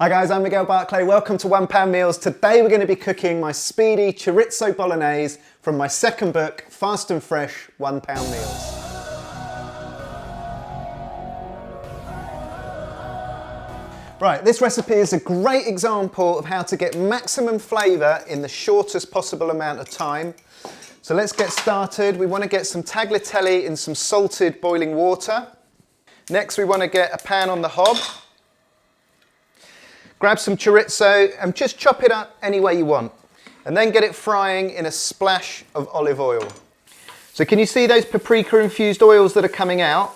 Hi guys, I'm Miguel Barclay. Welcome to One Pound Meals. Today we're going to be cooking my speedy chorizo bolognese from my second book, Fast and Fresh £1 Meals. Right, this recipe is a great example of how to get maximum flavour in the shortest possible amount of time. So let's get started. We want to get some tagliatelle in some salted boiling water. Next we want to get a pan on the hob. Grab some chorizo and just chop it up any way you want. And then get it frying in a splash of olive oil. So can you see those paprika infused oils that are coming out?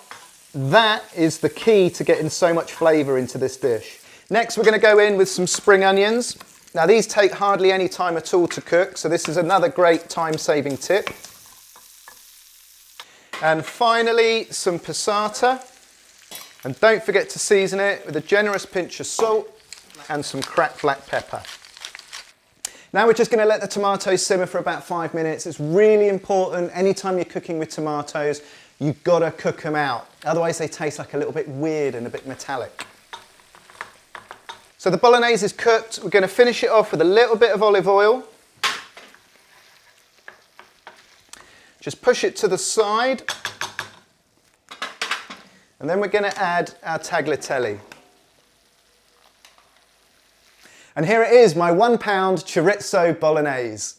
That is the key to getting so much flavour into this dish. Next we're going to go in with some spring onions. Now these take hardly any time at all to cook, so this is another great time-saving tip. And finally some passata. And don't forget to season it with a generous pinch of salt and some cracked black pepper. Now we're just going to let the tomatoes simmer for about 5 minutes. It's really important anytime you're cooking with tomatoes, you've got to cook them out. Otherwise they taste like a little bit weird and a bit metallic. So the bolognese is cooked. We're going to finish it off with a little bit of olive oil. Just push it to the side. And then we're going to add our tagliatelle. And here it is, my £1 chorizo bolognese.